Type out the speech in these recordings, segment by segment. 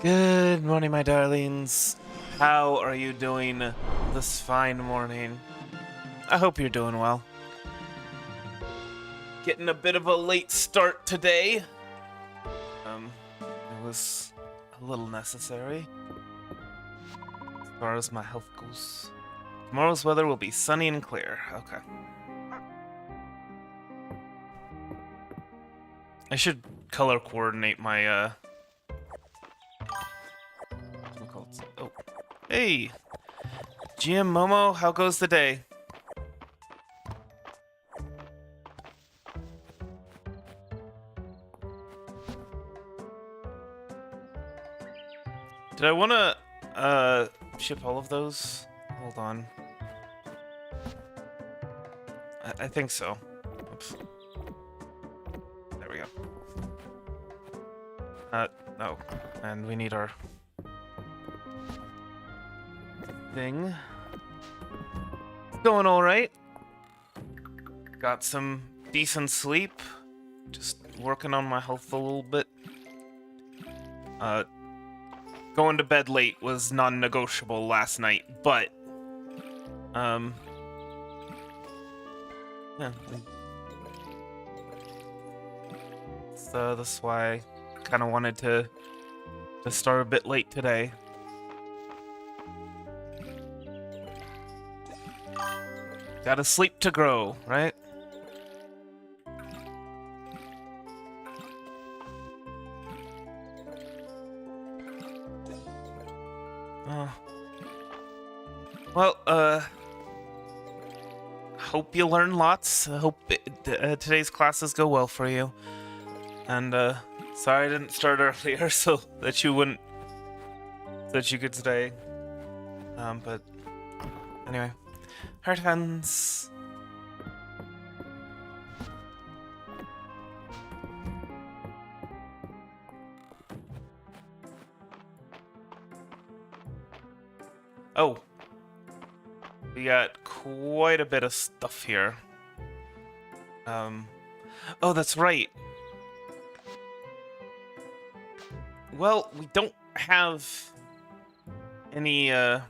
Good morning, my darlings. How are you doing this fine morning? I hope you're doing well. Getting a bit of a late start today. It was a little necessary as far as my health goes. Tomorrow's weather will be sunny and clear. Okay. I should color coordinate my oh. Hey! GM Momo, how goes the day? Did I want to, ship all of those? Hold on. I think so. Oops. There we go. No. And we need our thing. It's going alright. Got some decent sleep. Just working on my health a little bit. Going to bed late was non-negotiable last night, but yeah. So that's why I kind of wanted to start a bit late today. Gotta sleep to grow, right? Well, hope you learn lots. I hope today's classes go well for you. And, sorry I didn't start earlier so that you could stay. But anyway, heart hands. Oh. We got quite a bit of stuff here. Oh, that's right. Well, we don't have any iron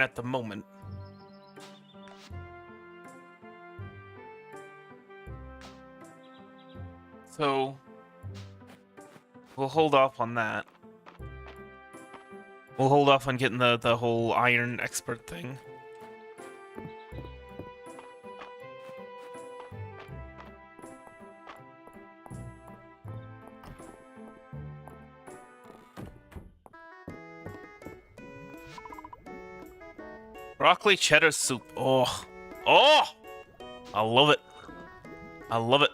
at the moment. So we'll hold off on that. We'll hold off on getting the whole iron expert thing. Broccoli cheddar soup. Oh. Oh! I love it. I love it.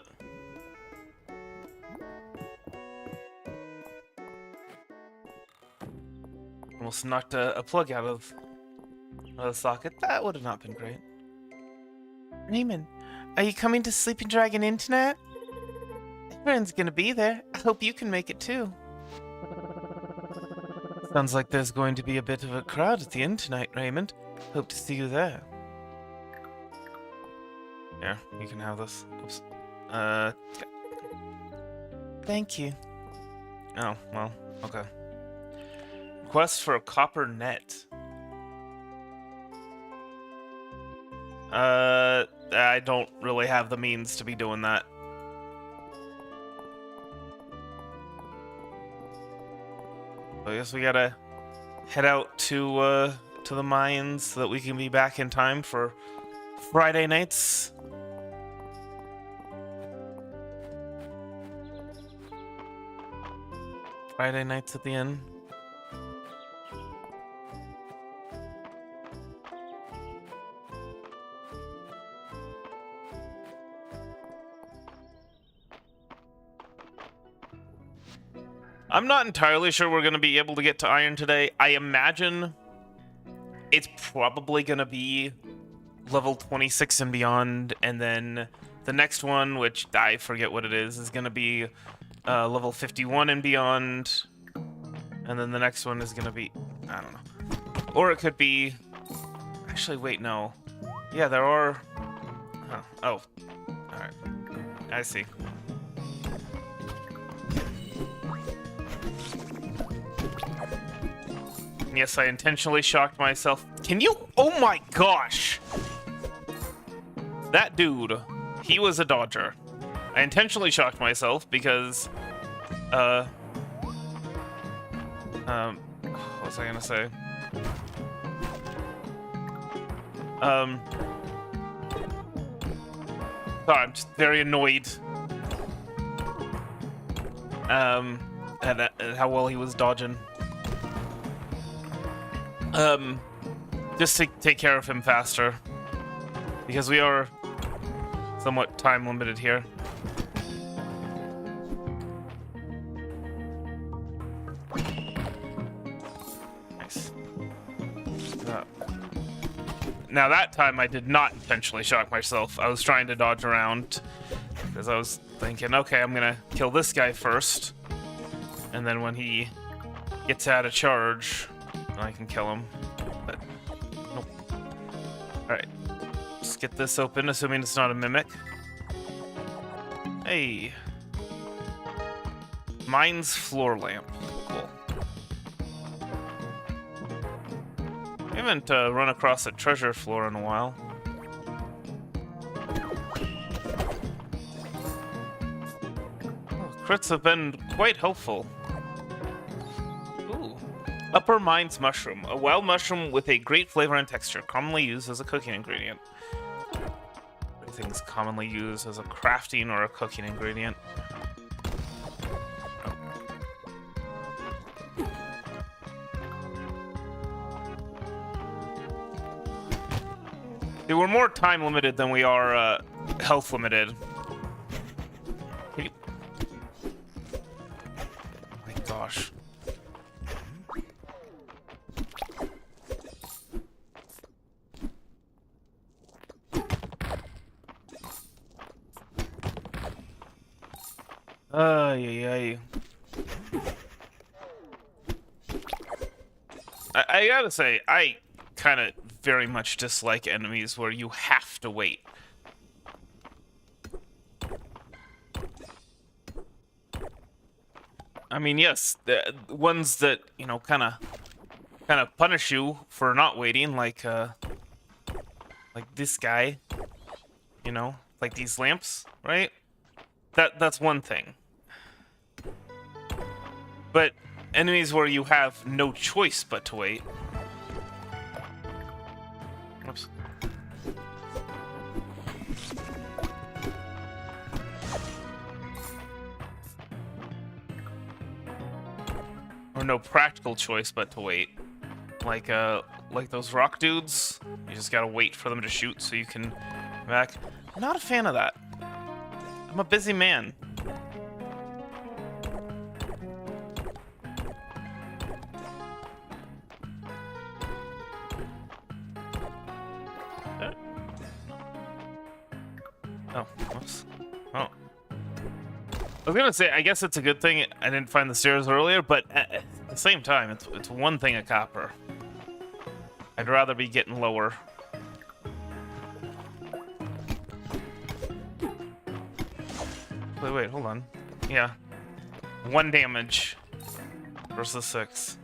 Almost knocked a plug out of the socket. That would have not been great. Raymond, are you coming to Sleeping Dragon Inn tonight? Everyone's gonna be there. I hope you can make it too. Sounds like there's going to be a bit of a crowd at the inn tonight, Raymond. Hope to see you there. Yeah, you can have this. Oops. Thank you. Oh, well, okay. Request for a copper net. I don't really have the means to be doing that. So I guess we gotta head out to the mines so that we can be back in time for Friday nights. Friday nights at the inn. I'm not entirely sure we're going to be able to get to iron today. I imagine it's probably going to be level 26 and beyond, and then the next one, which I forget what it is going to be level 51 and beyond, and then the next one is going to be, I don't know. Or it could be, actually, wait, no. Yeah, there are, oh, alright, I see. Yes, I intentionally shocked myself. Can you? Oh my gosh! That dude, he was a dodger. I intentionally shocked myself because, what was I gonna say? Sorry, I'm just very annoyed. At how well he was dodging. Just to take care of him faster. Because we are somewhat time limited here. Nice. Now that time I did not intentionally shock myself. I was trying to dodge around because I was thinking, okay, I'm gonna kill this guy first, and then when he gets out of charge, I can kill him. But nope. All right, let's get this open, assuming it's not a mimic. Hey, mine's floor lamp. Cool. I haven't run across a treasure floor in a while. Oh, crits have been quite helpful. Ooh. Upper Mind's Mushroom. A wild mushroom with a great flavor and texture, commonly used as a cooking ingredient. Everything's commonly used as a crafting or a cooking ingredient. We're more time limited than we are health limited. Oh my gosh. Ay. I gotta say, I kind of very much dislike enemies where you have to wait. I mean, yes, the ones that, you know, kind of punish you for not waiting, like this guy, you know, like these lamps, right? That's one thing. But enemies where you have no choice but to wait. Oops. Or no practical choice but to wait. Like those rock dudes. You just gotta wait for them to shoot so you can come back. I'm not a fan of that. I'm a busy man. Oh, whoops. Oh. I was gonna say, I guess it's a good thing I didn't find the stairs earlier, but at the same time, it's one thing a copper. I'd rather be getting lower. Wait, hold on. Yeah. 1 damage versus 6.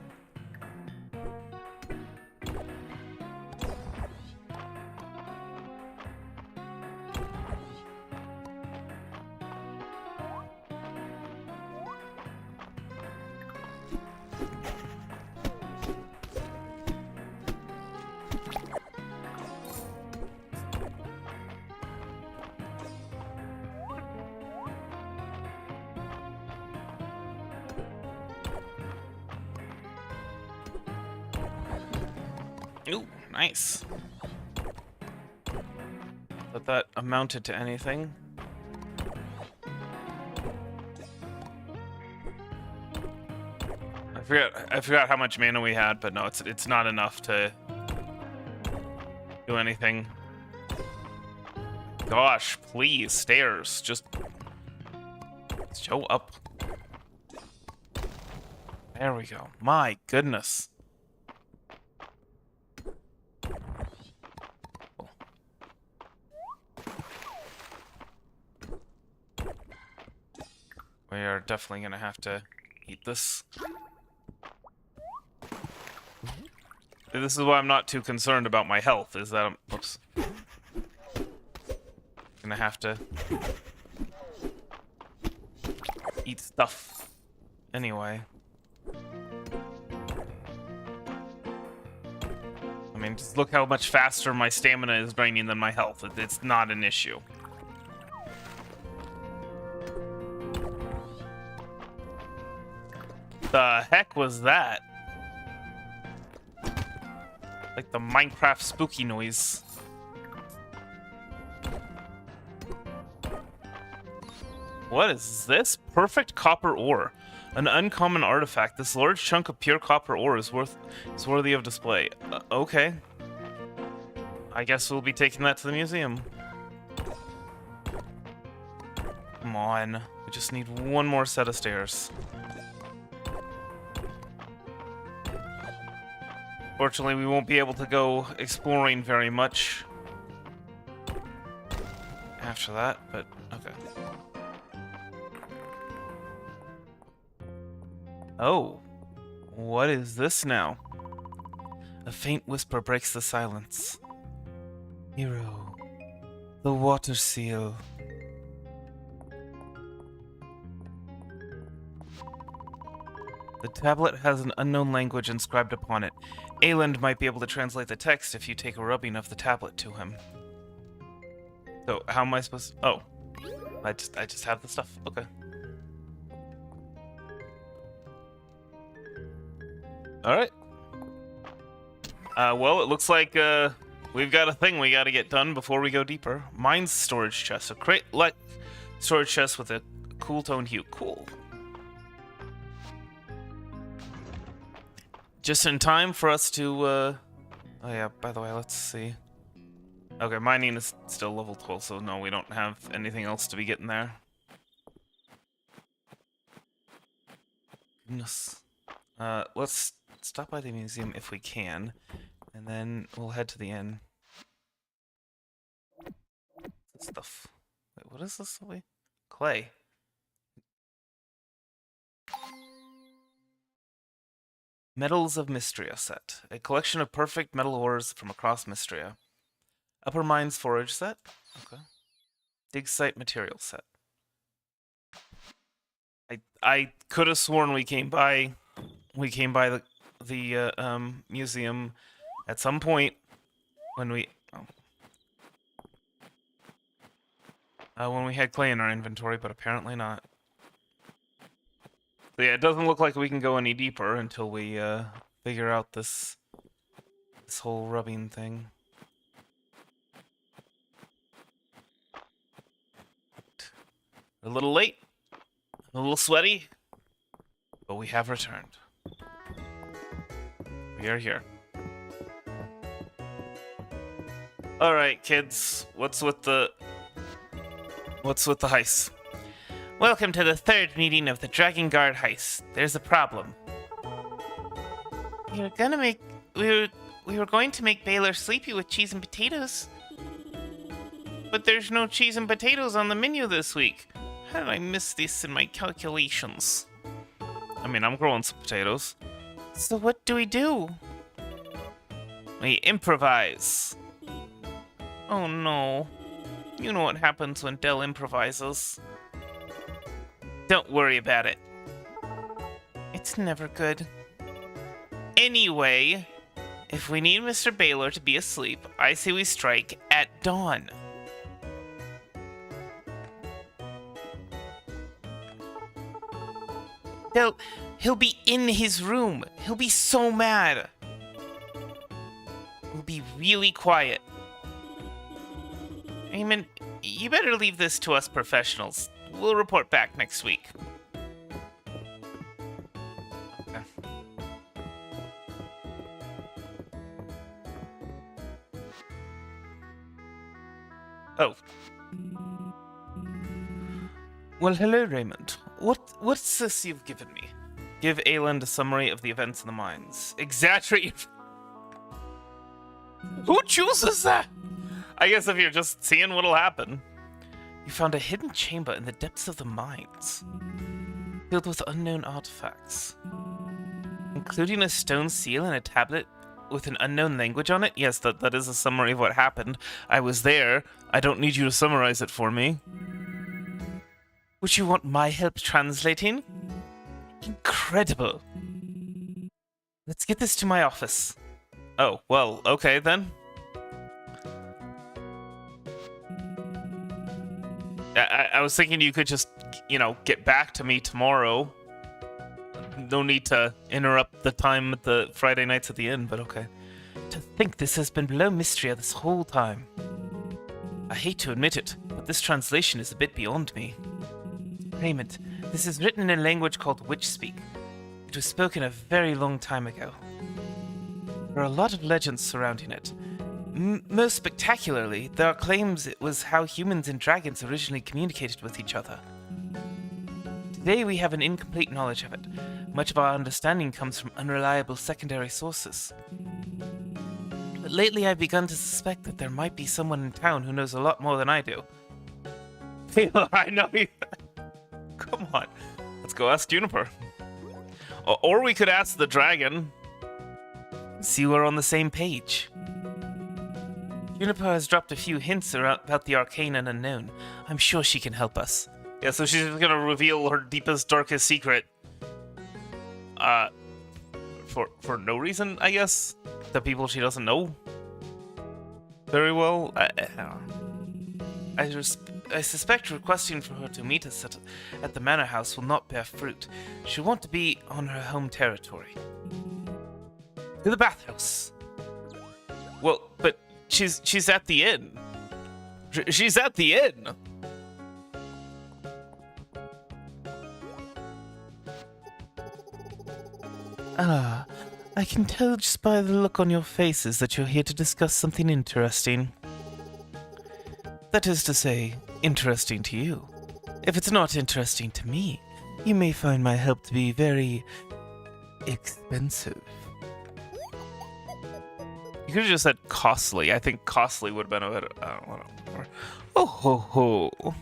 Ooh, nice. But that amounted to anything. I forgot how much mana we had, but no, it's not enough to do anything. Gosh, please, stairs, just show up. There we go. My goodness. We are definitely gonna have to eat this. This is why I'm not too concerned about my health, is that I'm... Oops. Gonna have to... eat stuff. Anyway. I mean, just look how much faster my stamina is draining than my health. It's not an issue. The heck was that? Like the Minecraft spooky noise. What is this? Perfect copper ore. An uncommon artifact. This large chunk of pure copper ore is worthy of display. Okay. I guess we'll be taking that to the museum. Come on. We just need one more set of stairs. Fortunately, we won't be able to go exploring very much after that, but okay. Oh, what is this now? A faint whisper breaks the silence. Hero, the water seal. The tablet has an unknown language inscribed upon it. Ayland might be able to translate the text if you take a rubbing of the tablet to him. So, how am I supposed to... Oh. I just have the stuff. Okay. Alright. Well, it looks like, we've got a thing we gotta get done before we go deeper. Mine's storage chest. A crate, like, storage chest with a cool toned hue. Cool. Just in time for us to, oh yeah, by the way, let's see. Okay, mining is still level 12, so no, we don't have anything else to be getting there. Goodness. Let's stop by the museum if we can, and then we'll head to the inn. This stuff. Wait, what is this? Clay. Metals of Mistria set. A collection of perfect metal ores from across Mistria. Upper Mines forage set. Okay. Dig site material set. I could have sworn we came by the museum at some point when we when we had clay in our inventory, but apparently not. So yeah, it doesn't look like we can go any deeper until we figure out this whole rubbing thing. A little late, a little sweaty, but we have returned. We are here. All right, kids, what's with the heist? Welcome to the third meeting of the Dragon Guard heist. There's a problem. We were going to make Baylor sleepy with cheese and potatoes. But there's no cheese and potatoes on the menu this week. How did I miss this in my calculations? I mean, I'm growing some potatoes. So what do? We improvise. Oh no. You know what happens when Dell improvises. Don't worry about it. It's never good. Anyway, if we need Mr. Baylor to be asleep, I say we strike at dawn. He'll be in his room. He'll be so mad. We'll be really quiet. Eamon, you better leave this to us professionals. We'll report back next week. Okay. Oh. Well, hello, Raymond. What's this you've given me? Give Ayland a summary of the events in the mines. Exaggerate. Who chooses that? I guess if you're just seeing what'll happen. You found a hidden chamber in the depths of the mines, filled with unknown artifacts, including a stone seal and a tablet with an unknown language on it? Yes, that is a summary of what happened. I was there. I don't need you to summarize it for me. Would you want my help translating? Incredible. Let's get this to my office. Oh, well, okay then. I was thinking you could just, get back to me tomorrow. No need to interrupt the time at the Friday nights at the inn, but okay. To think this has been below Mistria this whole time. I hate to admit it, but this translation is a bit beyond me. Raymond, this is written in a language called Witch Speak. It was spoken a very long time ago. There are a lot of legends surrounding it. Most spectacularly, there are claims it was how humans and dragons originally communicated with each other. Today we have an incomplete knowledge of it. Much of our understanding comes from unreliable secondary sources. But lately I've begun to suspect that there might be someone in town who knows a lot more than I do. I know you. Come on. Let's go ask Juniper. Or we could ask the dragon. See we're on the same page. Juniper has dropped a few hints about the arcane and unknown. I'm sure she can help us. Yeah, so she's gonna reveal her deepest, darkest secret. For no reason, I guess? The people she doesn't know very well. I suspect requesting for her to meet us at the manor house will not bear fruit. She'll want to be on her home territory. To the bathhouse. Well, but she's at the inn. She's at the inn. Ah, I can tell just by the look on your faces that you're here to discuss something interesting. That is to say, interesting to you. If it's not interesting to me, you may find my help to be very expensive. You could have just said costly. I think costly would have been a better. Whatever. Oh ho ho.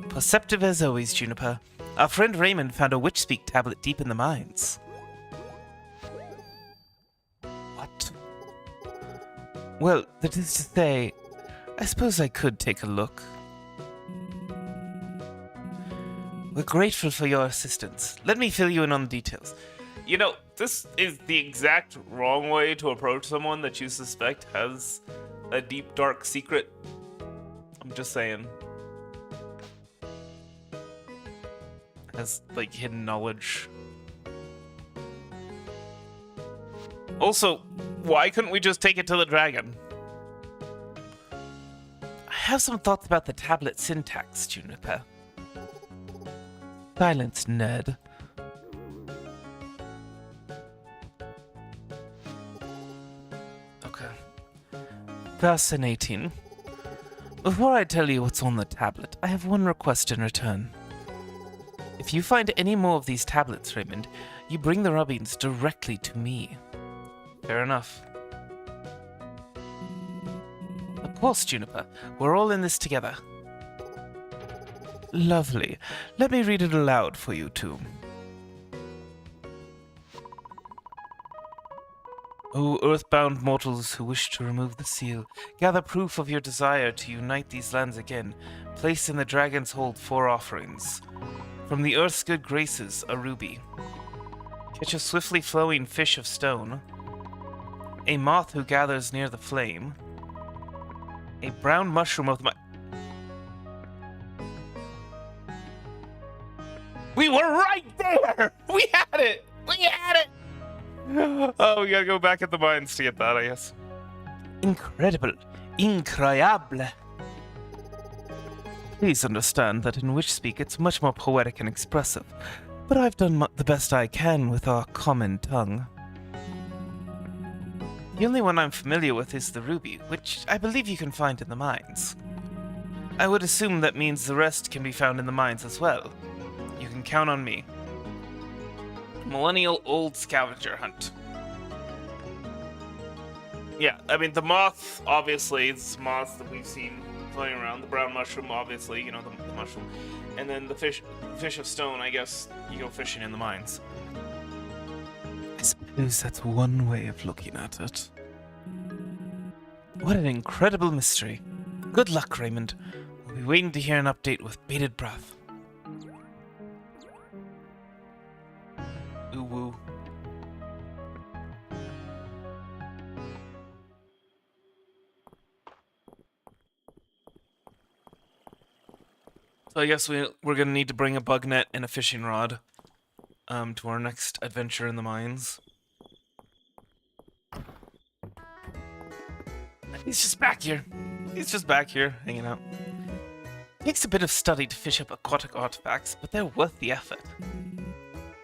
Perceptive as always, Juniper. Our friend Raymond found a Witch Speak tablet deep in the mines. What? Well, that is to say, I suppose I could take a look. We're grateful for your assistance. Let me fill you in on the details. This is the exact wrong way to approach someone that you suspect has a deep, dark secret. I'm just saying. Has, hidden knowledge. Also, why couldn't we just take it to the dragon? I have some thoughts about the tablet syntax, Juniper. Silence, Ned. Okay. Fascinating. Before I tell you what's on the tablet, I have one request in return. If you find any more of these tablets, Raymond, you bring the rubbings directly to me. Fair enough. Of course, Juniper. We're all in this together. Lovely. Let me read it aloud for you two. O earthbound mortals who wish to remove the seal, gather proof of your desire to unite these lands again. Place in the dragon's hold 4 offerings. From the earth's good graces, a ruby. Catch a swiftly flowing fish of stone. A moth who gathers near the flame. A brown mushroom of the We were right there! We had it! We had it! Oh, we gotta go back at the mines to get that, I guess. Incredible. Incroyable. Please understand that in Witch Speak it's much more poetic and expressive, but I've done the best I can with our common tongue. The only one I'm familiar with is the ruby, which I believe you can find in the mines. I would assume that means the rest can be found in the mines as well. You can count on me. Millennial old scavenger hunt. Yeah, I mean, the moth, obviously, it's moths that we've seen floating around. The brown mushroom, obviously, the mushroom. And then the fish of stone, I guess, you go fishing in the mines. I suppose that's one way of looking at it. What an incredible mystery. Good luck, Raymond. We'll be waiting to hear an update with bated breath. Ooh woo. So I guess we're gonna need to bring a bug net and a fishing rod to our next adventure in the mines. He's just back here. He's just back here, hanging out. Takes a bit of study to fish up aquatic artifacts, but they're worth the effort.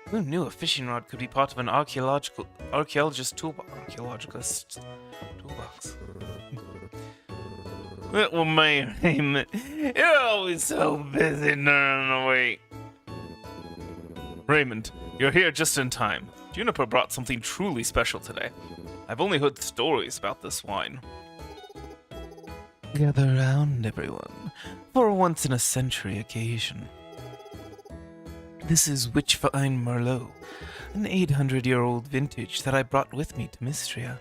Who knew a fishing rod could be part of an archaeologist's toolbox? Well, man, you're always so busy during the week. Raymond, you're here just in time. Juniper brought something truly special today. I've only heard stories about this wine. Gather round, everyone, for a once-in-a-century occasion. This is Witchvine Merlot, an 800-year-old vintage that I brought with me to Mistria.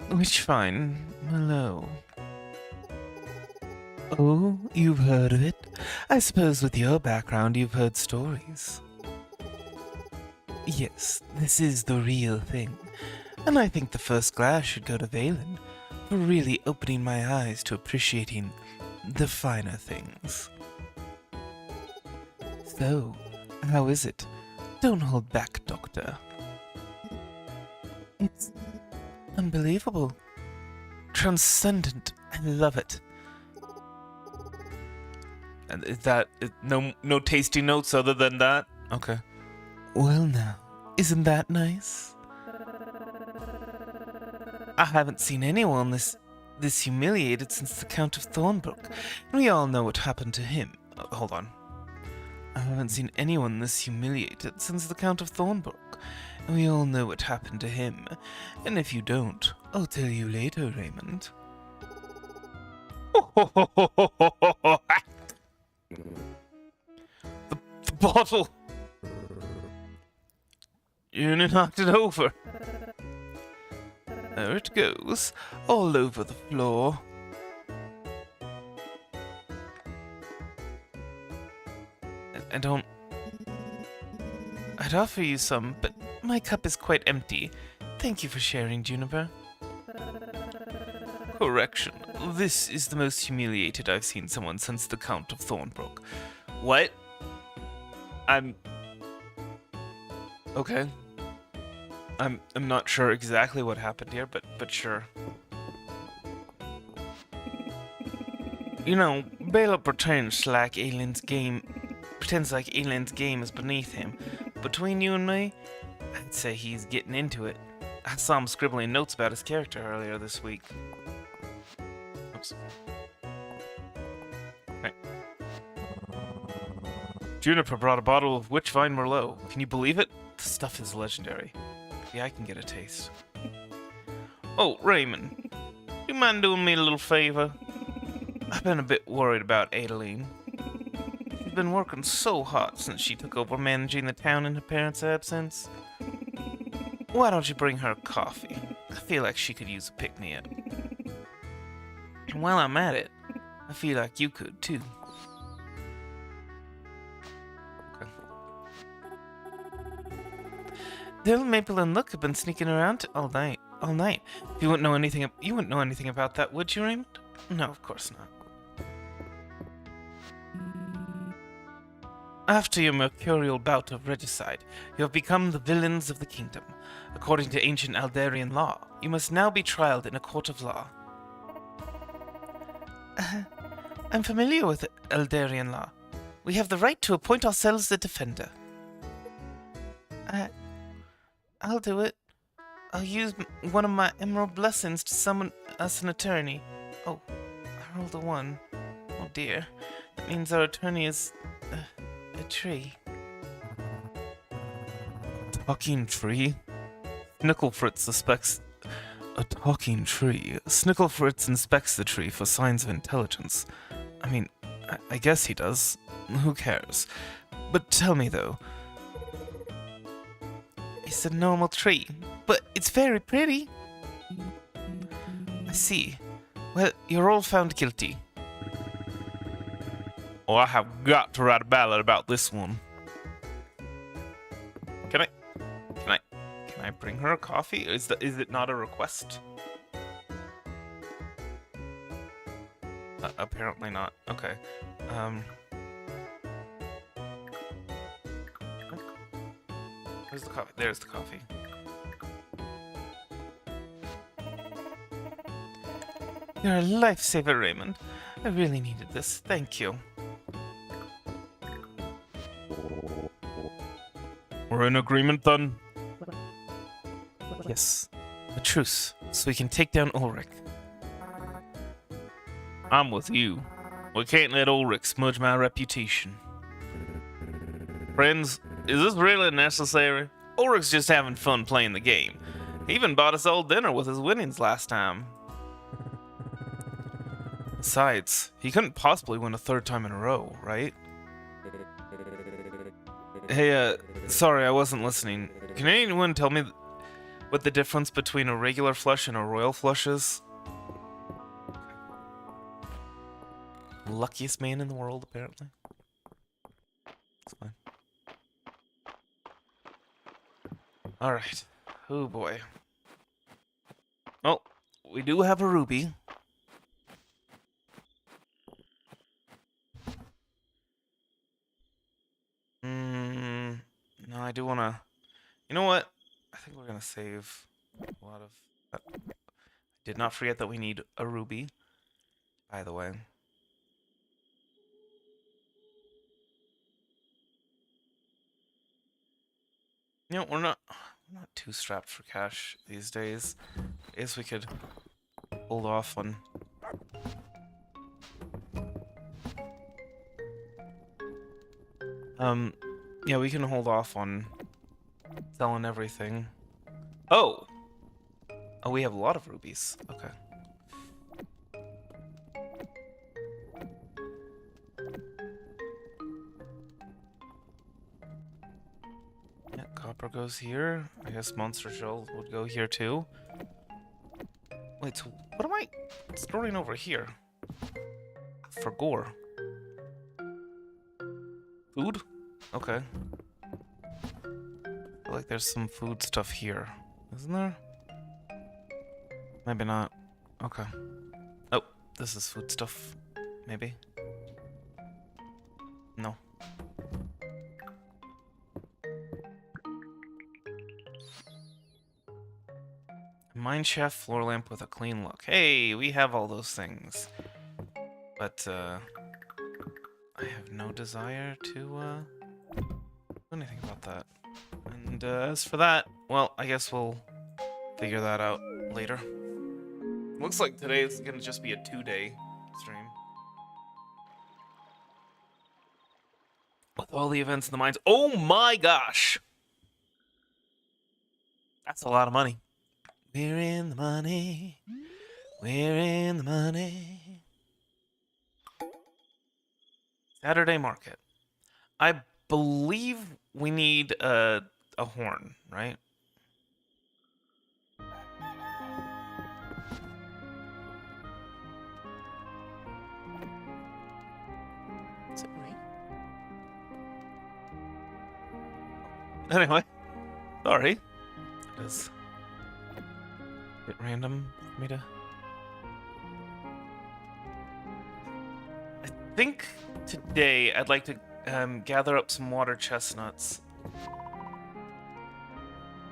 Witchvine Merlot. Oh, you've heard of it? I suppose with your background you've heard stories. Yes, this is the real thing. And I think the first glass should go to Valen for really opening my eyes to appreciating the finer things. So, how is it? Don't hold back, Doctor. It's unbelievable. Transcendent. I love it. And is that no tasty notes other than that? Okay. Well now, isn't that nice? I haven't seen anyone this humiliated since the Count of Thornbrook, and we all know what happened to him. Hold on. I haven't seen anyone this humiliated since the Count of Thornbrook, and we all know what happened to him. And if you don't, I'll tell you later, Raymond. The bottle! You knocked it over. There it goes, all over the floor. I'd offer you some, but my cup is quite empty. Thank you for sharing, Juniper. Correction. This is the most humiliated I've seen someone since the Count of Thornbrook. What? Okay. I'm not sure exactly what happened here, but sure. You know, Bela pretends like Aylin's game is beneath him. Between you and me, I'd say he's getting into it. I saw him scribbling notes about his character earlier this week. Oops. Right. Juniper brought a bottle of Witchvine Merlot. Can you believe it? The stuff is legendary. Yeah, I can get a taste. Oh, Raymond, you mind doing me a little favor? I've been a bit worried about Adeline. She's been working so hard since she took over managing the town in her parents' absence. Why don't you bring her coffee? I feel like she could use a pick-me-up. And while I'm at it, I feel like you could too. Dale, Maple, and Look have been sneaking around all night. You wouldn't know anything about that, would you, Raymond? No, of course not. After your mercurial bout of regicide, you have become the villains of the kingdom. According to ancient Aldarian law, you must now be trialed in a court of law. I'm familiar with Aldarian law. We have the right to appoint ourselves the defender. I'll do it. I'll use one of my emerald blessings to summon us an attorney. Oh, I rolled a 1. Oh dear. That means our attorney is a tree. Talking tree? Snicklefritz suspects a talking tree. Snicklefritz inspects the tree for signs of intelligence. I mean, I guess he does. Who cares? But tell me though, it's a normal tree, but it's very pretty. I see. Well, you're all found guilty. Oh, I have got to write a ballad about this one. Can I bring her a coffee? Is it not a request? Apparently not. Okay. Where's the coffee? There's the coffee. You're a lifesaver, Raymond. I really needed this. Thank you. We're in agreement then? Yes. A truce, so we can take down Ulrich. I'm with you. We can't let Ulrich smudge my reputation. Friends, is this really necessary? Ulrich's just having fun playing the game. He even bought us all dinner with his winnings last time. Besides, he couldn't possibly win a third time in a row, right? Hey, sorry, I wasn't listening. Can anyone tell me what the difference between a regular flush and a royal flush is? Luckiest man in the world, apparently. It's fine. Alright. Oh boy. Oh, we do have a ruby. No, I do want to... You know what? I think we're going to save a lot of... Did not forget that we need a ruby, by the way. You know, we're not too strapped for cash these days. I guess we could hold off on... Yeah, we can hold off on selling everything. Oh! Oh, we have a lot of rubies. Okay. Yeah, copper goes here. I guess monster shell would go here too. Wait, so what am I storing over here? For gore. Food? Okay. I feel like there's some food stuff here. Isn't there? Maybe not. Okay. Oh, this is food stuff. Maybe. No. Mine shaft floor lamp with a clean look. Hey, we have all those things. But, I have no desire to, do anything about that. And, as for that, well, I guess we'll figure that out later. Looks like today is gonna just be a 2-day stream. With all the events in the mines. Oh my gosh! That's a lot of money. We're in the money. We're in the money. Saturday market. I believe we need a horn, right? Is it right? Anyway, sorry. It is a bit random for me to... I think today I'd like to gather up some water chestnuts.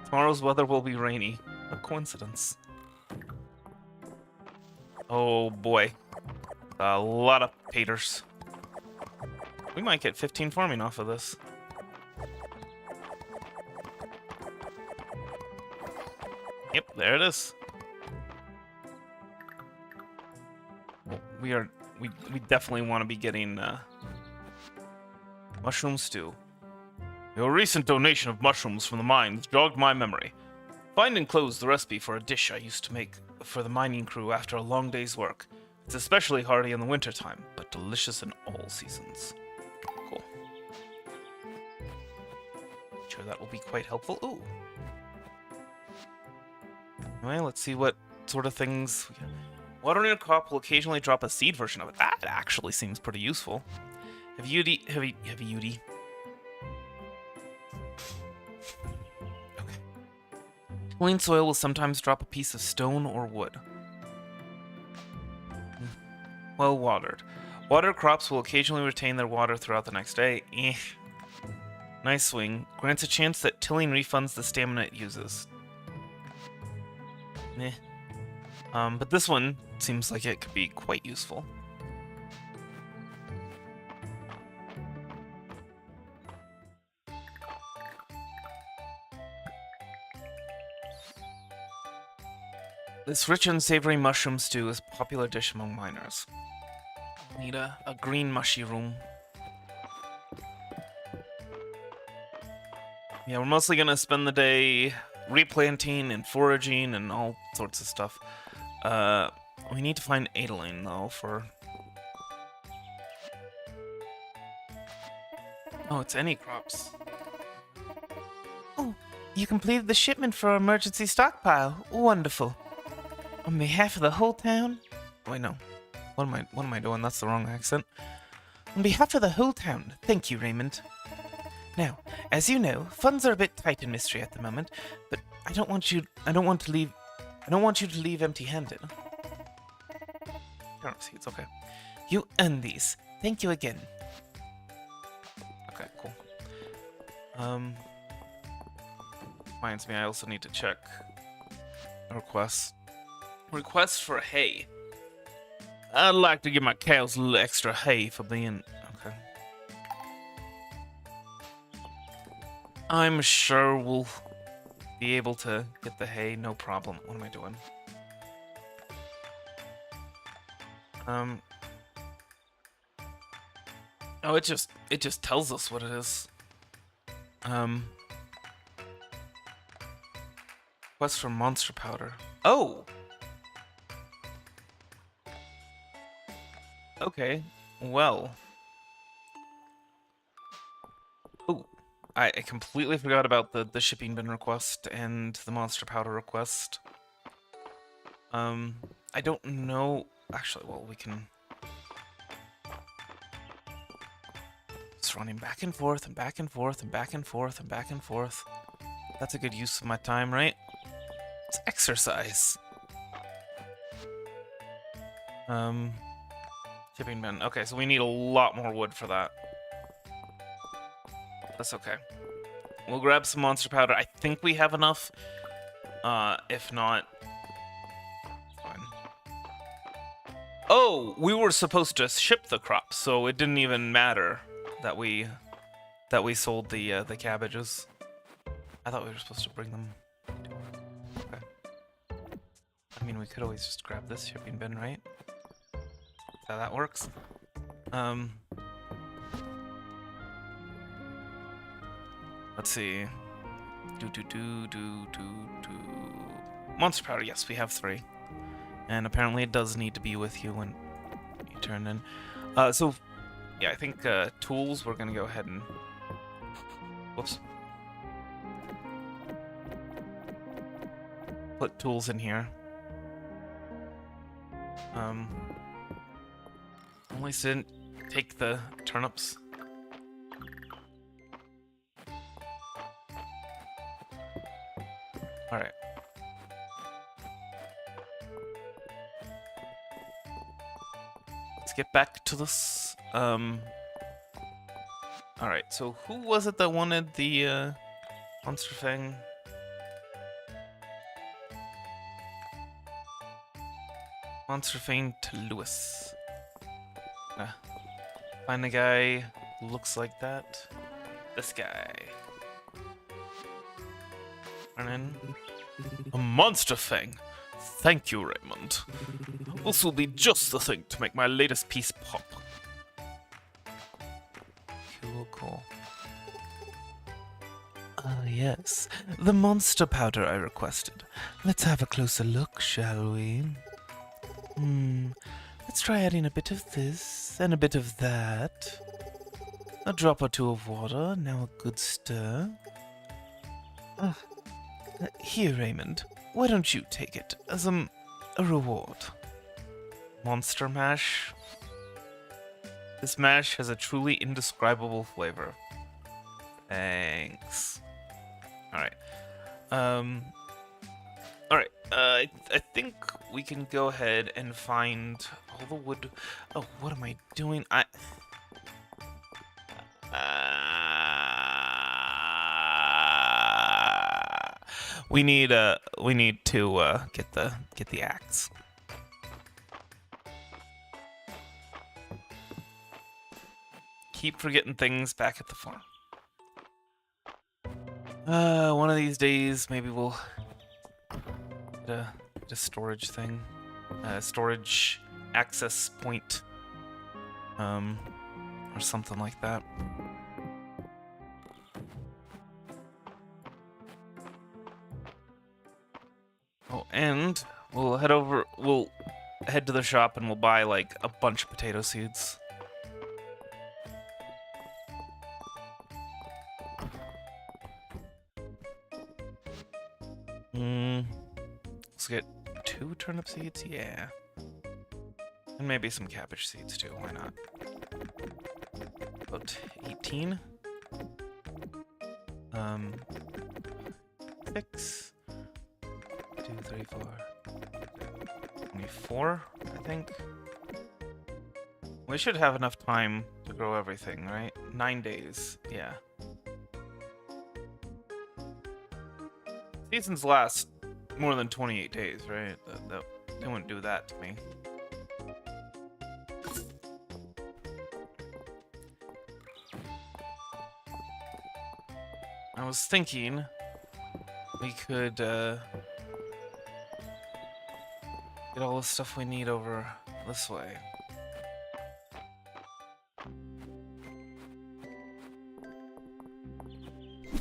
Tomorrow's weather will be rainy. A coincidence. Oh boy. A lot of taters. We might get 15 farming off of this. Yep, there it is. We definitely want to be getting mushroom stew. Your recent donation of mushrooms from the mines jogged my memory. Find enclosed the recipe for a dish I used to make for the mining crew after a long day's work. It's especially hearty in the wintertime, but delicious in all seasons. Cool. future. That will be quite helpful. Ooh. Anyway, let's see what sort of things... Watering a crop will occasionally drop a seed version of it. That actually seems pretty useful. Heavy duty. Okay. Clean soil will sometimes drop a piece of stone or wood. Well watered. Watered crops will occasionally retain their water throughout the next day. Nice swing. Grants a chance that tilling refunds the stamina it uses. But this one seems like it could be quite useful. This rich and savory mushroom stew is a popular dish among miners. Need a green mushy room. Yeah, we're mostly gonna spend the day replanting and foraging and all sorts of stuff. We need to find Adeline, though, for... Oh, it's any crops. Oh, you completed the shipment for our emergency stockpile. Wonderful. On behalf of the whole town... Wait, no. What am I doing? That's the wrong accent. On behalf of the whole town, thank you, Raymond. Now, as you know, funds are a bit tight in Mistria at the moment, but I don't want you to leave empty-handed. It's okay. You earned these. Thank you again. Okay, cool. Reminds me, I also need to check requests. Request for hay. I'd like to give my cows a little extra hay for being... Okay. I'm sure we'll be able to get the hay, no problem. What am I doing? Oh, it just tells us what it is. Quest for monster powder. Oh! Okay, well. Oh, I completely forgot about the shipping bin request and the monster powder request. I don't know... Actually, well, we can... Just running back and forth and back and forth and back and forth and back and forth. That's a good use of my time, right? It's exercise. Shipping bin. Okay, so we need a lot more wood for that. That's okay. We'll grab some monster powder. I think we have enough. If not... Fine. Oh, we were supposed to ship the crops, so it didn't even matter that we sold the cabbages. I thought we were supposed to bring them. Okay. I mean, we could always just grab this shipping bin, right? How that works. Let's see. Monster powder, yes, we have 3. And apparently it does need to be with you when you turn in. So, yeah, I think tools, we're gonna go ahead and... Whoops. Put tools in here. At least didn't take the turnips. Alright. Let's get back to this. Alright, so who was it that wanted the monster thing? Monster thing to Lewis. Find the guy who looks like that. This guy. And then a monster thing. Thank you, Raymond. This will be just the thing to make my latest piece pop. Cool. Ah, yes. The monster powder I requested. Let's have a closer look, shall we? Let's try adding a bit of this and a bit of that. A drop or two of water, now a good stir. Here, Raymond. Why don't you take it as a reward? Monster mash. This mash has a truly indescribable flavor. Thanks. Alright. Alright. I think we can go ahead and find all the wood. Oh, what am I doing? We need to get the axe. Keep forgetting things back at the farm. One of these days, maybe we'll get a storage thing, storage access point, or something like that. Oh, and we'll head to the shop and we'll buy like a bunch of potato seeds. Let's get 2 turnip seeds, yeah. And maybe some cabbage seeds too, why not? About 18. 6, 2, 3, 4, 24, I think. We should have enough time to grow everything, right? 9 days, yeah. Seasons last more than 28 days, right? They wouldn't do that to me. I was thinking we could get all the stuff we need over this way.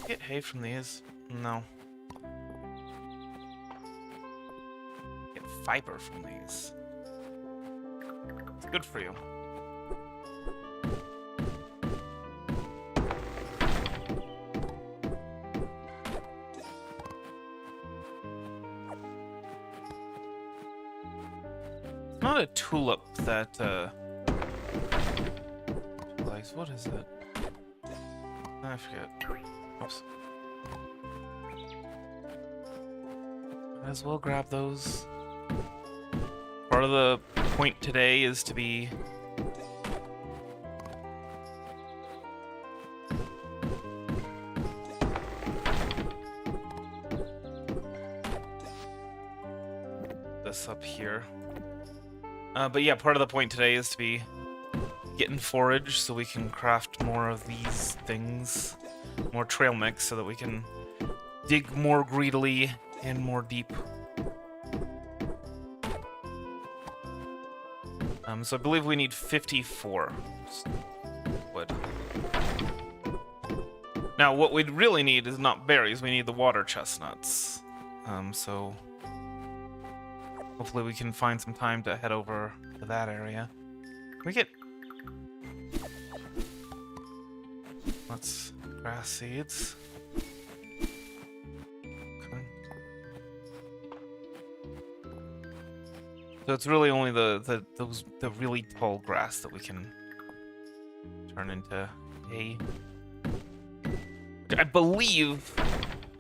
Get hay from these? No. Get fiber from these. It's good for you. It's not a tulip that, what is it? I forget. Oops. Might as well grab those. Part of the point today is to be this up here. But yeah, part of the point today is to be getting forage so we can craft more of these things. More trail mix so that we can dig more greedily and more deep. So I believe we need 54 wood. Now, what we'd really need is not berries, we need the water chestnuts. So hopefully we can find some time to head over to that area. Can we get... Let's... grass seeds. Okay. So it's really only the really tall grass that we can turn into hay. I believe,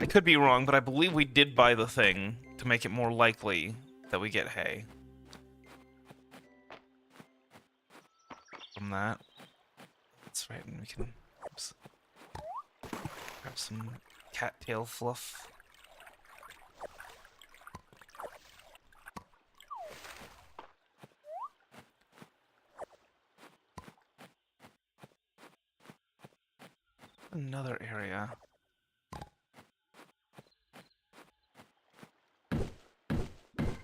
I could be wrong, but I believe we did buy the thing to make it more likely that we get hay from that. That's right, and we can grab some cattail fluff. Another area.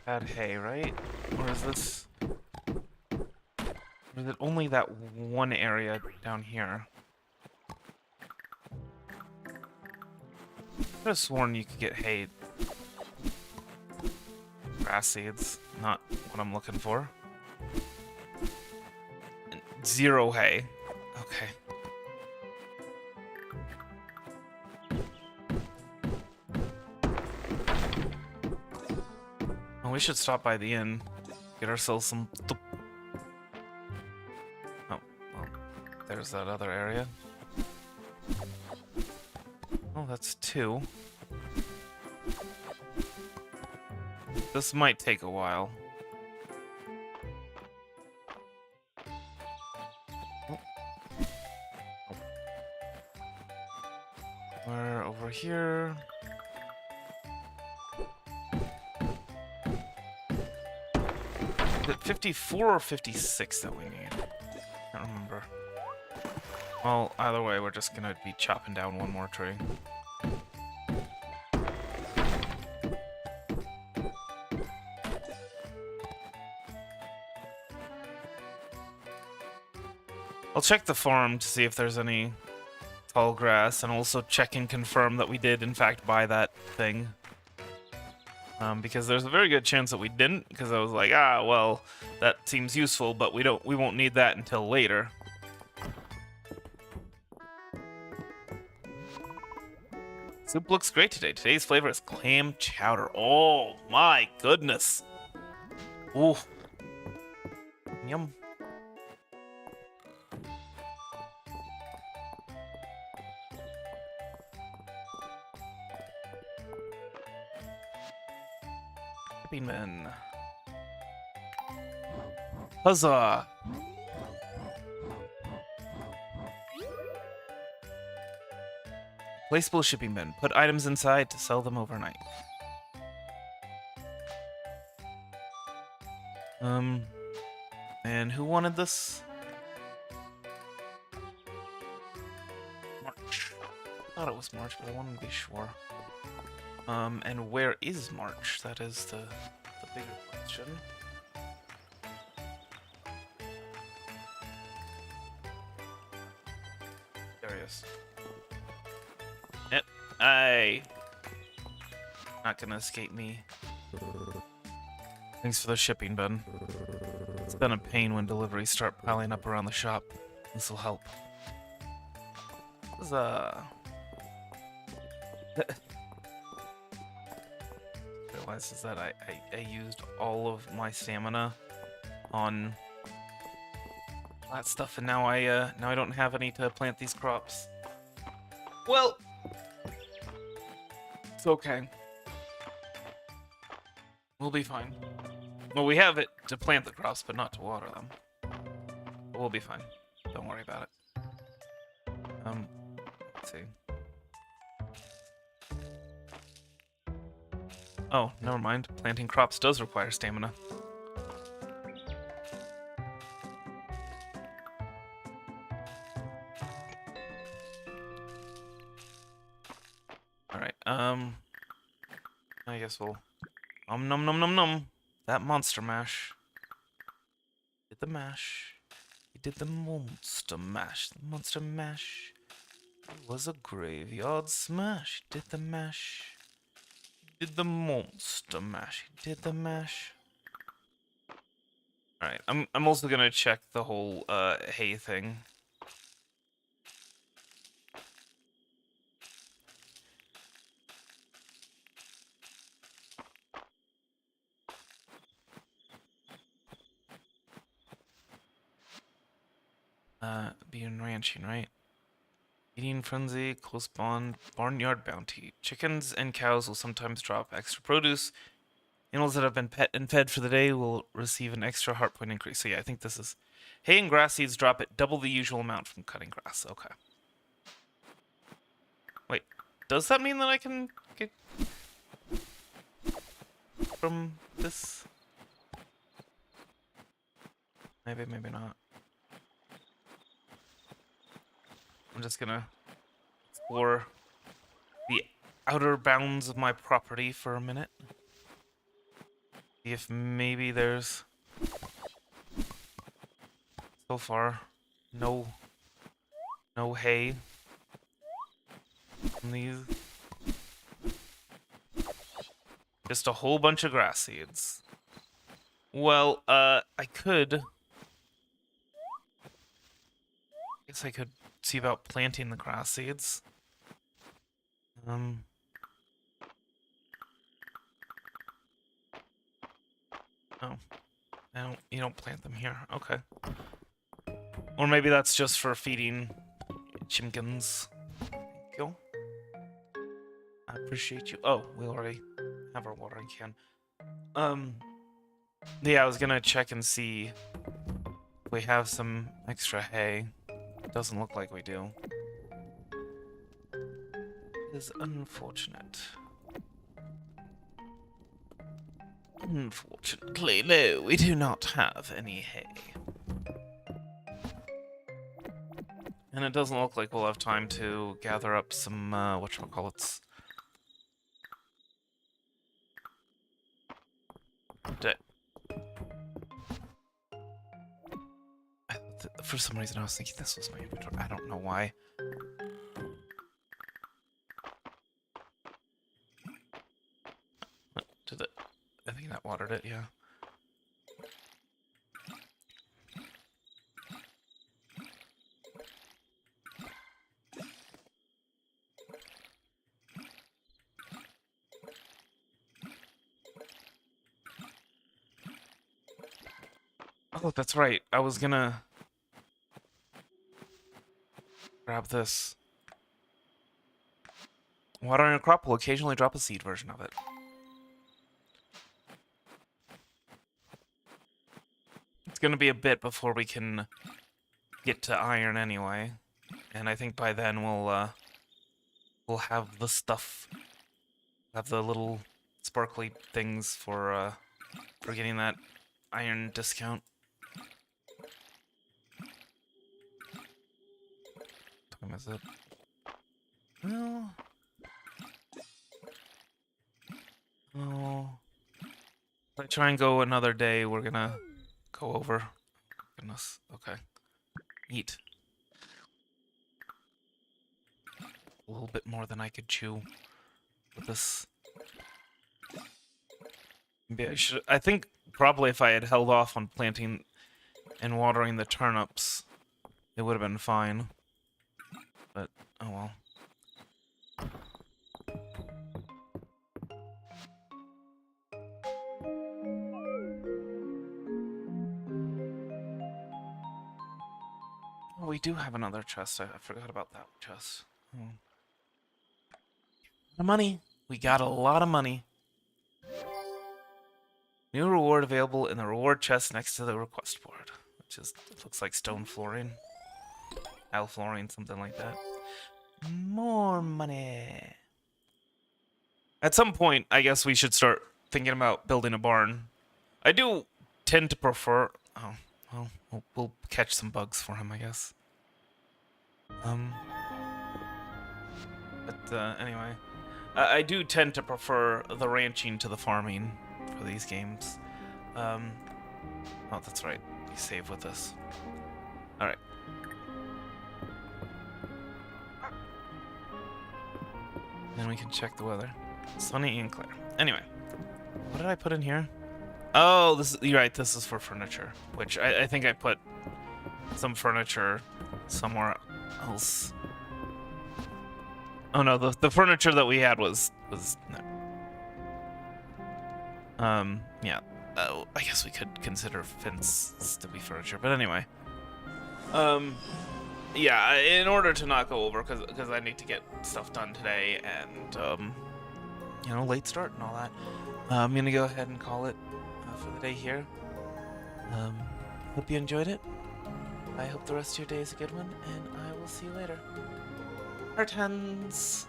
Had hay, right? Or is this... Or is it only that one area down here? I could have sworn you could get hay. Grass seeds, not what I'm looking for. 0 hay. Okay. Well, we should stop by the inn. Get ourselves some... Oh, well, there's that other area. Oh, that's 2. This might take a while. We're over here. Is it 54 or 56 that we need? I can't remember. Well, either way, we're just gonna be chopping down one more tree. I'll check the farm to see if there's any tall grass, and also check and confirm that we did, in fact, buy that thing. Because there's a very good chance that we didn't, because I was like, ah, well, that seems useful, but we won't need that until later. Soup looks great today. Today's flavor is clam chowder. Oh my goodness. Ooh. Yum. Men. Huzzah! Placeable shipping bin. Put items inside to sell them overnight. And who wanted this? March. I thought it was March, but I wanted to be sure. And where is March? That is the bigger question. There he is. Yep. Not gonna escape me. Thanks for the shipping, Ben. It's been a pain when deliveries start piling up around the shop. This'll help. Realizes that I used all of my stamina on that stuff, and now I don't have any to plant these crops. Well, it's okay. We'll be fine. Well, we have it to plant the crops, but not to water them. But we'll be fine. Don't worry about it. Let's see. Oh, never mind. Planting crops does require stamina. Alright, I guess we'll... Nom nom nom nom nom. That monster mash. Did the mash. He did the monster mash. The monster mash. It was a graveyard smash. He did the mash. Did the monster mash. He did the mash. Alright, I'm also gonna check the whole hay thing. Being ranching, right? Eating frenzy, close bond, barnyard bounty. Chickens and cows will sometimes drop extra produce. Animals that have been pet and fed for the day will receive an extra heart point increase. So yeah, I think this is... Hay and grass seeds drop at double the usual amount from cutting grass. Okay. Wait, does that mean that I can get... from this? Maybe, maybe not. I'm just gonna explore the outer bounds of my property for a minute. See if maybe there's... So far, no hay in these. Just a whole bunch of grass seeds. Well, I could... guess I could see about planting the grass seeds. Oh, you don't plant them here. Okay. Or maybe that's just for feeding chimkins. Thank you. I appreciate you. Oh, we already have our watering can. Yeah, I was gonna check and see if we have some extra hay. Doesn't look like we do. It is unfortunate. Unfortunately, no, we do not have any hay. And it doesn't look like we'll have time to gather up some, whatchamacallits. For some reason, I was thinking this was my inventory. I don't know why. Did it? I think that watered it, yeah. Oh, that's right. I was gonna grab this. Watering a crop will occasionally drop a seed version of it. It's gonna be a bit before we can get to iron anyway. And I think by then we'll have the stuff. Have the little sparkly things for getting that iron discount. What time is it? Well, oh, if I try and go another day, we're gonna go over. Goodness. Okay. Eat. A little bit more than I could chew with this. Maybe I should. I think probably if I had held off on planting and watering the turnips, it would have been fine. But oh well. Oh, we do have another chest. I forgot about that chest. Oh. The money. We got a lot of money. New reward available in the reward chest next to the request board, which is, it looks like stone flooring, tile flooring, something like that. More money. At some point, I guess we should start thinking about building a barn. I do tend to prefer. Oh, well, we'll catch some bugs for him, I guess. But anyway, I do tend to prefer the ranching to the farming for these games. Oh, that's right. You save with this. Alright. Then we can check the weather. Sunny and clear. Anyway, what did I put in here? Oh, this is, you're right, this is for furniture, which I think I put some furniture somewhere else. Oh no, the furniture that we had was no. Yeah. Oh, I guess we could consider fence to be furniture, but anyway. Yeah, in order to not go over, because I need to get stuff done today, and, you know, late start and all that, I'm gonna go ahead and call it for the day here. Hope you enjoyed it. I hope the rest of your day is a good one, and I will see you later. Heart hands.